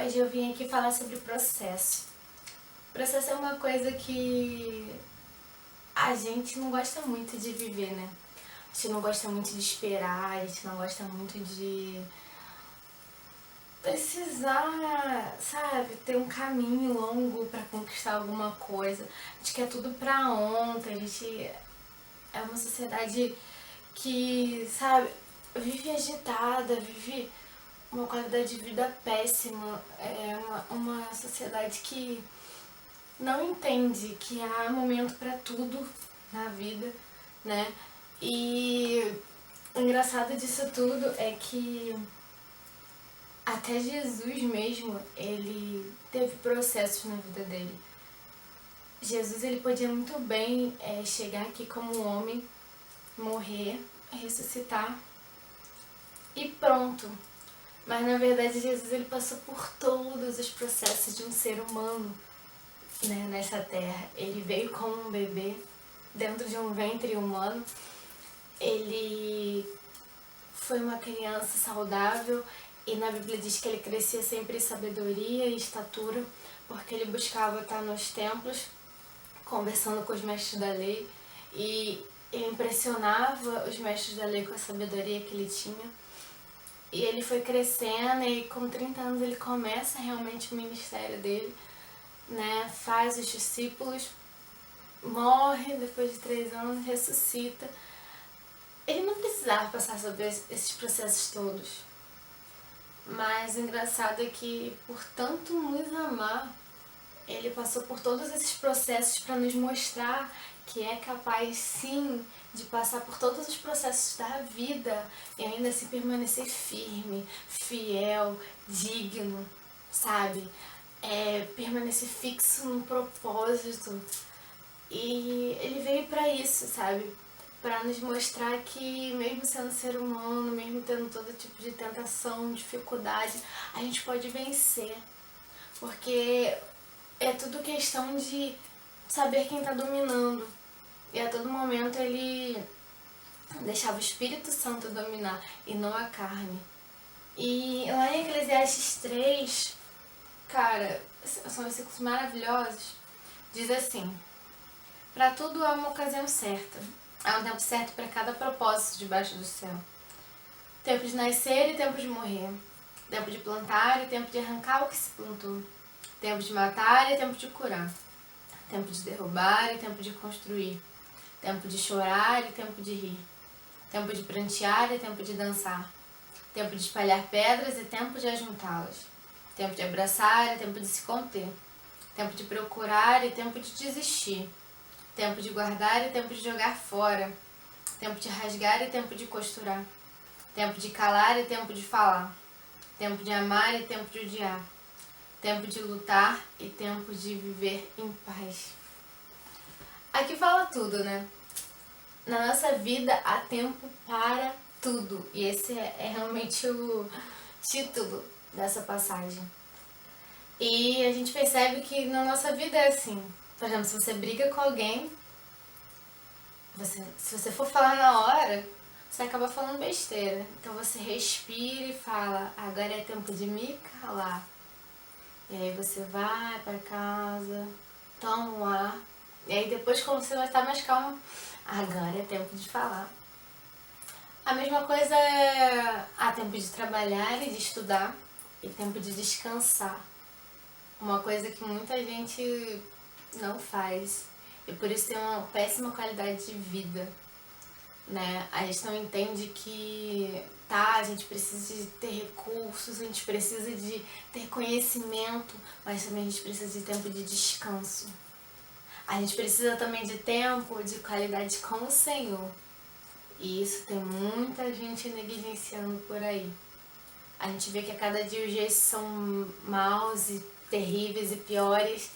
Hoje eu vim aqui falar sobre processo. Processo é uma coisa que a gente não gosta muito de viver, né? A gente não gosta muito de esperar, a gente não gosta muito de precisar, sabe, ter um caminho longo pra conquistar alguma coisa. A gente quer tudo pra ontem, a gente é uma sociedade que, sabe, vive agitada, vive uma qualidade de vida péssima. É uma sociedade que não entende que há momento para tudo na vida, né? E o engraçado disso tudo é que até Jesus mesmo, ele teve processos na vida dele. Jesus, ele podia muito bem chegar aqui como homem, morrer, ressuscitar e pronto. Mas na verdade Jesus, ele passou por todos os processos de um ser humano, né, nessa terra. Ele veio como um bebê dentro de um ventre humano. Ele foi uma criança saudável e na Bíblia diz que ele crescia sempre em sabedoria e estatura, porque ele buscava estar nos templos, conversando com os mestres da lei, e ele impressionava os mestres da lei com a sabedoria que ele tinha. E ele foi crescendo e com 30 anos ele começa realmente o ministério dele, né? Faz os discípulos, morre depois de 3 anos, ressuscita. Ele não precisava passar sobre esses processos todos. Mas o engraçado é que, por tanto nos amar, ele passou por todos esses processos para nos mostrar que é capaz sim de passar por todos os processos da vida e ainda assim permanecer firme, fiel, digno, sabe? Permanecer fixo no propósito. E ele veio para isso, sabe? Para nos mostrar que mesmo sendo ser humano, mesmo tendo todo tipo de tentação, dificuldade, a gente pode vencer. Porque é tudo questão de saber quem está dominando. E a todo momento ele deixava o Espírito Santo dominar e não a carne. E lá em Eclesiastes 3, cara, são versículos maravilhosos. Diz assim: para tudo há uma ocasião certa. Há um tempo certo para cada propósito debaixo do céu. Tempo de nascer e tempo de morrer. Tempo de plantar e tempo de arrancar o que se plantou. Tempo de matar e tempo de curar. Tempo de derrubar e tempo de construir. Tempo de chorar e tempo de rir. Tempo de prantear e tempo de dançar. Tempo de espalhar pedras e tempo de ajuntá-las. Tempo de abraçar e tempo de se conter. Tempo de procurar e tempo de desistir. Tempo de guardar e tempo de jogar fora. Tempo de rasgar e tempo de costurar. Tempo de calar e tempo de falar. Tempo de amar e tempo de odiar. Tempo de lutar e tempo de viver em paz. Aqui fala tudo, né? Na nossa vida há tempo para tudo. E esse é realmente o título dessa passagem. E a gente percebe que na nossa vida é assim. Por exemplo, se você briga com alguém, se você for falar na hora, você acaba falando besteira. Então você respira e fala: agora é tempo de me calar. E aí você vai para casa, toma um ar. E aí depois, quando você vai estar mais calmo, agora é tempo de falar. A mesma coisa é há tempo de trabalhar e de estudar e tempo de descansar. Uma coisa que muita gente não faz e por isso tem uma péssima qualidade de vida, né? A gente não entende que a gente precisa de ter recursos, a gente precisa de ter conhecimento, mas também a gente precisa de tempo de descanso. A gente precisa também de tempo de qualidade com o Senhor. E isso tem muita gente negligenciando por aí. A gente vê que a cada dia os dias são maus e terríveis e piores,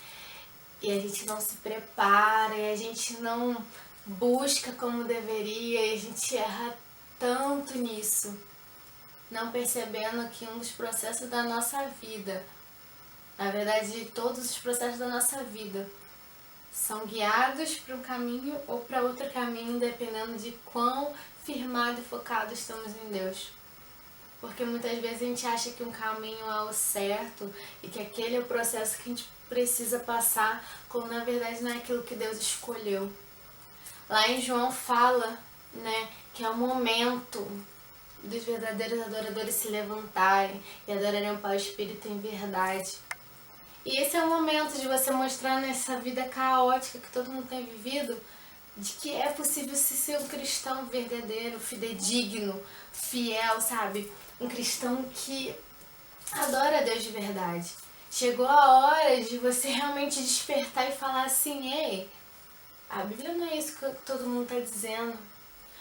e a gente não se prepara, e a gente não busca como deveria, e a gente erra tanto nisso, não percebendo que um dos processos da nossa vida, na verdade todos os processos da nossa vida, são guiados para um caminho ou para outro caminho, dependendo de quão firmado e focado estamos em Deus. Porque muitas vezes a gente acha que um caminho é o certo e que aquele é o processo que a gente precisa passar, quando na verdade não é aquilo que Deus escolheu. Lá em João fala, né, que é o momento dos verdadeiros adoradores se levantarem e adorarem o Pai e o Espírito em verdade. E esse é o momento de você mostrar nessa vida caótica que todo mundo tem vivido, de que é possível se ser um cristão verdadeiro, fidedigno, fiel, sabe? Um cristão que adora a Deus de verdade. Chegou a hora de você realmente despertar e falar assim: ei, a Bíblia não é isso que todo mundo está dizendo.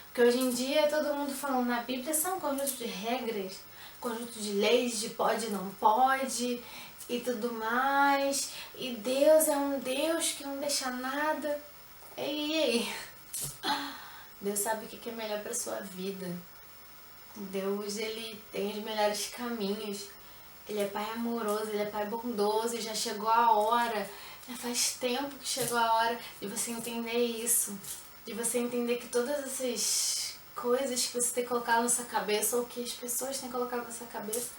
Porque hoje em dia todo mundo falando na Bíblia são um conjunto de regras, conjunto de leis de pode e não pode e tudo mais. E Deus é um Deus que não deixa nada. Ei, ei. Deus sabe o que é melhor para sua vida. Deus, ele tem os melhores caminhos. Ele é pai amoroso, ele é pai bondoso e já chegou a hora. Já faz tempo que chegou a hora de você entender isso. De você entender que todas essas coisas que você tem colocado na sua cabeça ou que as pessoas têm colocado na sua cabeça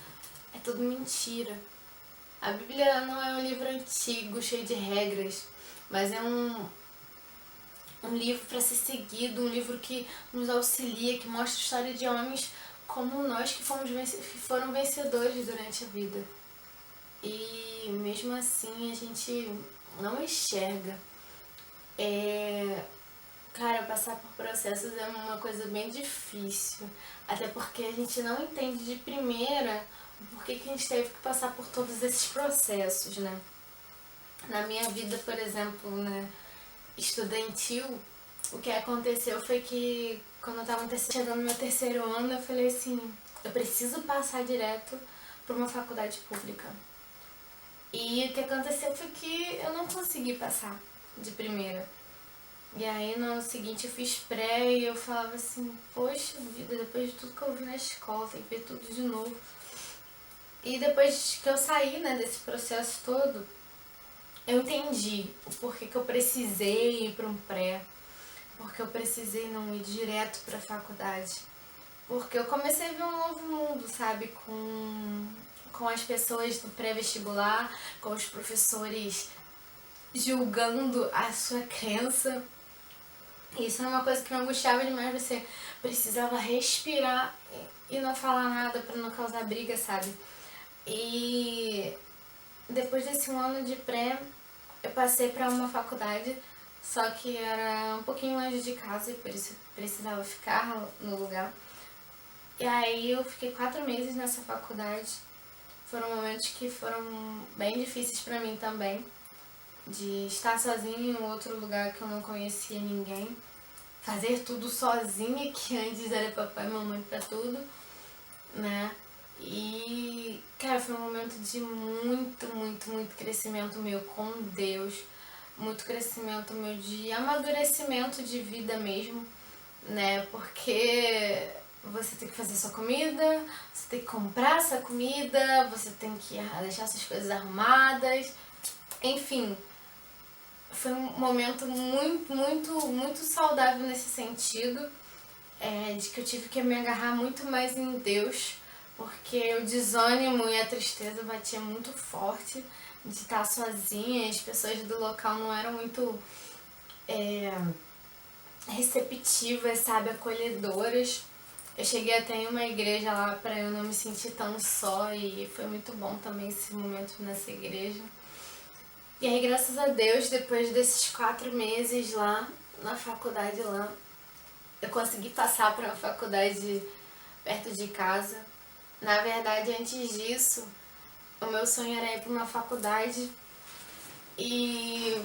é tudo mentira. A Bíblia não é um livro antigo, cheio de regras, mas é um livro para ser seguido, um livro que nos auxilia, que mostra a história de homens como nós que foram vencedores durante a vida. E mesmo assim a gente não enxerga. Cara, passar por processos é uma coisa bem difícil. Até porque a gente não entende de primeira o porquê que a gente teve que passar por todos esses processos, né? Na minha vida, por exemplo, né, estudantil, o que aconteceu foi que quando eu tava chegando no meu terceiro ano, eu falei assim, eu preciso passar direto para uma faculdade pública. E o que aconteceu foi que eu não consegui passar de primeira. E aí no ano seguinte eu fiz pré e eu falava assim, poxa vida, depois de tudo que eu vi na escola, tem que ver tudo de novo. E depois que eu saí, né, desse processo todo, eu entendi o porquê que eu precisei ir para um pré, porque eu precisei não ir direto para a faculdade. Porque eu comecei a ver um novo mundo, sabe, com as pessoas do pré-vestibular, com os professores julgando a sua crença. Isso era uma coisa que me angustiava demais, você precisava respirar e não falar nada para não causar briga, sabe? E depois desse um ano de pré, eu passei para uma faculdade, só que era um pouquinho longe de casa e por isso eu precisava ficar no lugar. E aí eu fiquei 4 meses nessa faculdade. Foram momentos que foram bem difíceis para mim também, de estar sozinha em um outro lugar que eu não conhecia ninguém, fazer tudo sozinha, que antes era papai e mamãe pra tudo, né? E, cara, foi um momento de muito crescimento meu com Deus, muito crescimento meu de amadurecimento de vida mesmo, né? Porque você tem que fazer sua comida, você tem que comprar sua comida, você tem que deixar suas coisas arrumadas, enfim. Foi um momento muito saudável nesse sentido, de que eu tive que me agarrar muito mais em Deus, porque o desânimo e a tristeza batia muito forte de estar sozinha, as pessoas do local não eram muito receptivas, sabe, acolhedoras. Eu cheguei até em uma igreja lá para eu não me sentir tão só e foi muito bom também esse momento nessa igreja. E aí, graças a Deus, depois desses 4 meses lá, na faculdade lá, eu consegui passar para uma faculdade perto de casa. Na verdade, antes disso, o meu sonho era ir para uma faculdade e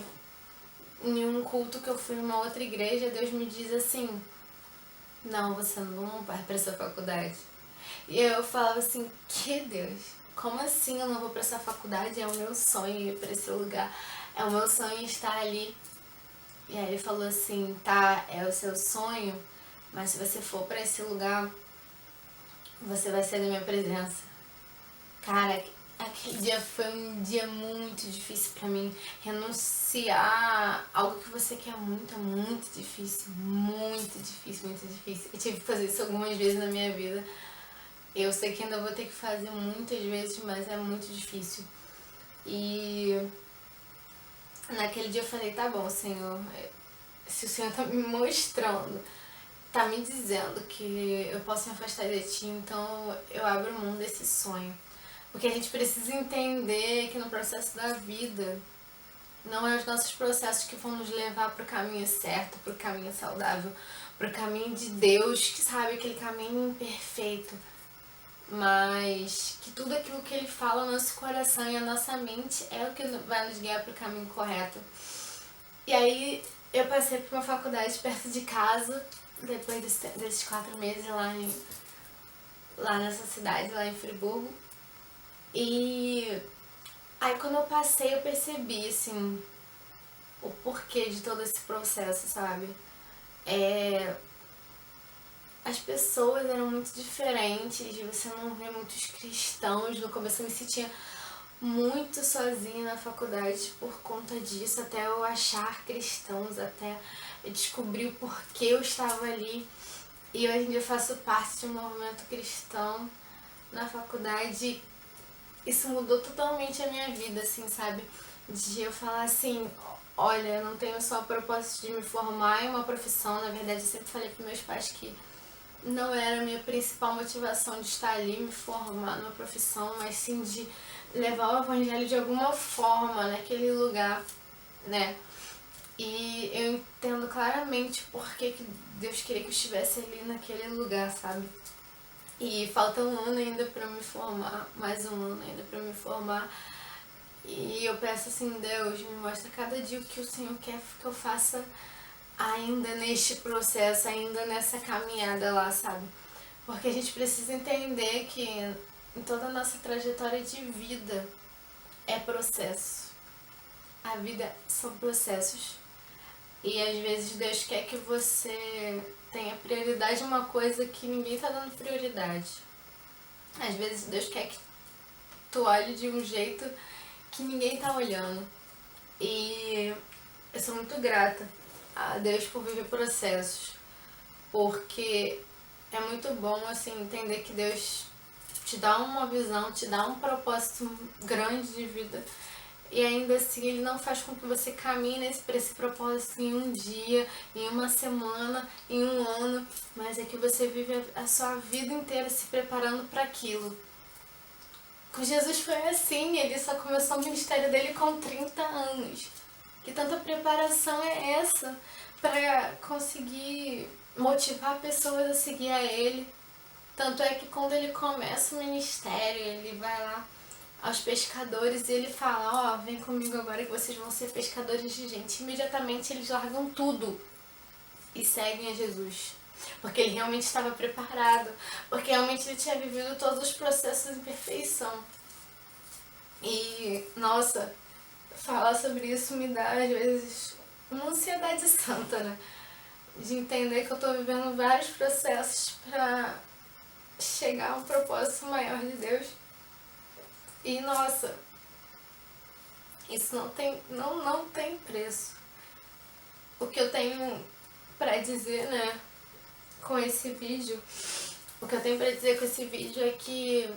em um culto que eu fui em uma outra igreja, Deus me diz assim, não, você não vai para essa faculdade. E eu falava assim, que Deus? Como assim eu não vou para essa faculdade? É o meu sonho ir para esse lugar. É o meu sonho estar ali. E aí ele falou assim, tá, é o seu sonho, mas se você for para esse lugar, você vai ser da minha presença. Cara, aquele dia foi um dia muito difícil pra mim. Renunciar a algo que você quer muito é muito difícil. Muito difícil, muito difícil. Eu tive que fazer isso algumas vezes na minha vida. Eu sei que ainda vou ter que fazer muitas vezes, mas é muito difícil. E naquele dia eu falei, tá bom, Senhor, se o Senhor tá me mostrando, tá me dizendo que eu posso me afastar de Ti, então eu abro mão desse sonho. Porque a gente precisa entender que no processo da vida, não é os nossos processos que vão nos levar para o caminho certo, para o caminho saudável, para o caminho de Deus, que sabe aquele caminho perfeito. Mas que tudo aquilo que Ele fala no nosso coração e a nossa mente é o que vai nos guiar para o caminho correto. E aí eu passei por uma faculdade perto de casa, depois desses 4 meses lá nessa cidade, lá em Friburgo. E aí quando eu passei eu percebi, assim, o porquê de todo esse processo, sabe? As pessoas eram muito diferentes, você não vê muitos cristãos. No começo eu me sentia muito sozinha na faculdade por conta disso, até eu achar cristãos, até eu descobrir o porquê eu estava ali. E hoje em dia eu faço parte de um movimento cristão na faculdade. Isso mudou totalmente a minha vida, assim, sabe? De eu falar assim, olha, eu não tenho só o propósito de me formar em uma profissão. Na verdade, eu sempre falei para meus pais que não era a minha principal motivação de estar ali, me formar numa profissão, mas sim de levar o evangelho de alguma forma naquele lugar, né? E eu entendo claramente por que Deus queria que eu estivesse ali naquele lugar, sabe? E falta um ano ainda pra me formar, mais um ano ainda pra me formar. E eu peço assim, Deus, me mostra cada dia o que o Senhor quer que eu faça ainda neste processo, ainda nessa caminhada lá, sabe? Porque a gente precisa entender que em toda a nossa trajetória de vida é processo. A vida são processos. E às vezes Deus quer que você tenha prioridade em uma coisa que ninguém tá dando prioridade. Às vezes Deus quer que tu olhe de um jeito que ninguém tá olhando. E eu sou muito grata a Deus por viver processos. Porque é muito bom, assim, entender que Deus te dá uma visão, te dá um propósito grande de vida. E ainda assim Ele não faz com que você caminhe para esse propósito em um dia, em uma semana, em um ano, mas é que você vive a sua vida inteira se preparando para aquilo. Com Jesus foi assim, Ele só começou o ministério dele com 30 anos. Que tanta preparação é essa para conseguir motivar pessoas a seguir a Ele? Tanto é que quando Ele começa o ministério, Ele vai lá aos pescadores e Ele fala, ó, vem comigo agora que vocês vão ser pescadores de gente. Imediatamente eles largam tudo e seguem a Jesus. Porque Ele realmente estava preparado, porque realmente Ele tinha vivido todos os processos em perfeição. E, nossa, falar sobre isso me dá às vezes uma ansiedade santa, né? De entender que eu tô vivendo vários processos pra chegar a um propósito maior de Deus. E nossa, isso não tem preço. O que eu tenho pra dizer, né, com esse vídeo, o que eu tenho pra dizer com esse vídeo é que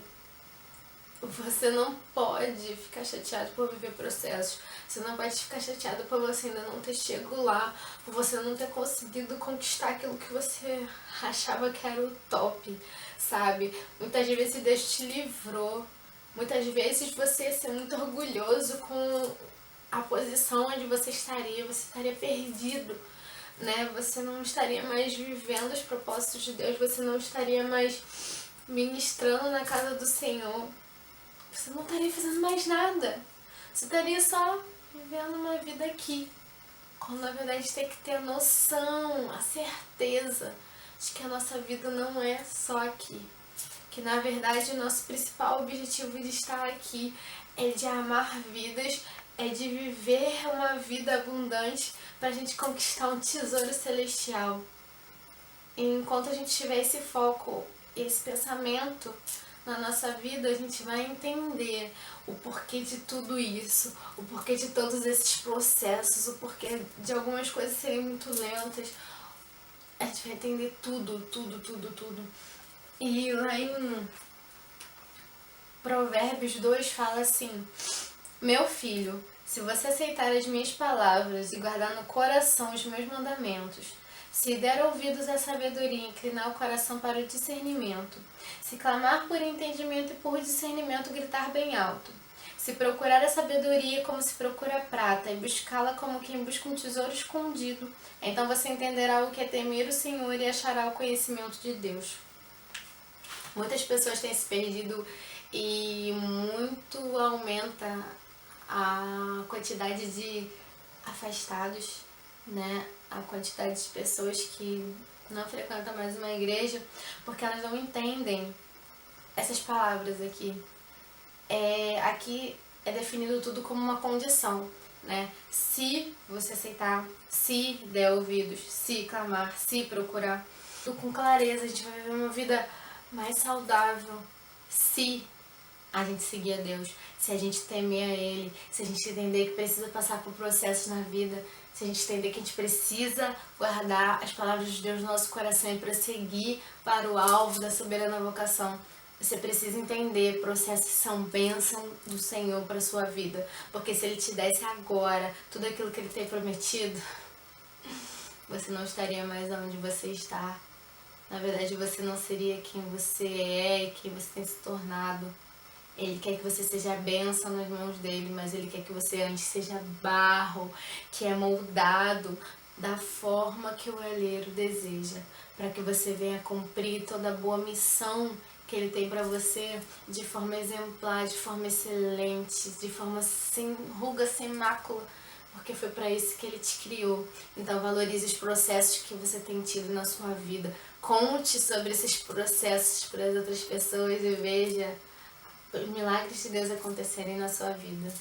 você não pode ficar chateado por viver processos. Você não pode ficar chateado por você ainda não ter chegado lá, por você não ter conseguido conquistar aquilo que você achava que era o top, sabe? Muitas vezes Deus te livrou. Muitas vezes você ia ser muito orgulhoso com a posição onde você estaria perdido, né? Você não estaria mais vivendo os propósitos de Deus, você não estaria mais ministrando na casa do Senhor. Você não estaria fazendo mais nada. Você estaria só vivendo uma vida aqui. Quando na verdade tem que ter a noção, a certeza de que a nossa vida não é só aqui. Que na verdade o nosso principal objetivo de estar aqui é de amar vidas, é de viver uma vida abundante para a gente conquistar um tesouro celestial. E enquanto a gente tiver esse foco, esse pensamento na nossa vida, a gente vai entender o porquê de tudo isso, o porquê de todos esses processos, o porquê de algumas coisas serem muito lentas. A gente vai entender tudo. E lá em Provérbios 2 fala assim: Meu filho, se você aceitar as minhas palavras e guardar no coração os meus mandamentos, se der ouvidos à sabedoria e inclinar o coração para o discernimento, se clamar por entendimento e por discernimento gritar bem alto, se procurar a sabedoria como se procura a prata e buscá-la como quem busca um tesouro escondido, então você entenderá o que é temer o Senhor e achará o conhecimento de Deus. Muitas pessoas têm se perdido e muito aumenta a quantidade de afastados, né? A quantidade de pessoas que não frequentam mais uma igreja porque elas não entendem essas palavras aqui. Aqui é definido tudo como uma condição, né? Se você aceitar, se der ouvidos, se clamar, se procurar, tudo com clareza, a gente vai viver uma vida mais saudável se a gente seguir a Deus, se a gente temer a Ele, se a gente entender que precisa passar por processos na vida, se a gente entender que a gente precisa guardar as palavras de Deus no nosso coração e prosseguir para o alvo da soberana vocação. Você precisa entender, processos são bênção do Senhor para a sua vida, porque se Ele te desse agora tudo aquilo que Ele tem prometido, você não estaria mais onde você está. Na verdade, você não seria quem você é e quem você tem se tornado. Ele quer que você seja bênção nas mãos dele, mas ele quer que você antes seja barro, que é moldado da forma que o oleiro deseja, para que você venha cumprir toda a boa missão que ele tem para você de forma exemplar, de forma excelente, de forma sem ruga, sem mácula, porque foi para isso que ele te criou. Então valorize os processos que você tem tido na sua vida. Conte sobre esses processos para as outras pessoas e veja os milagres de Deus acontecerem na sua vida.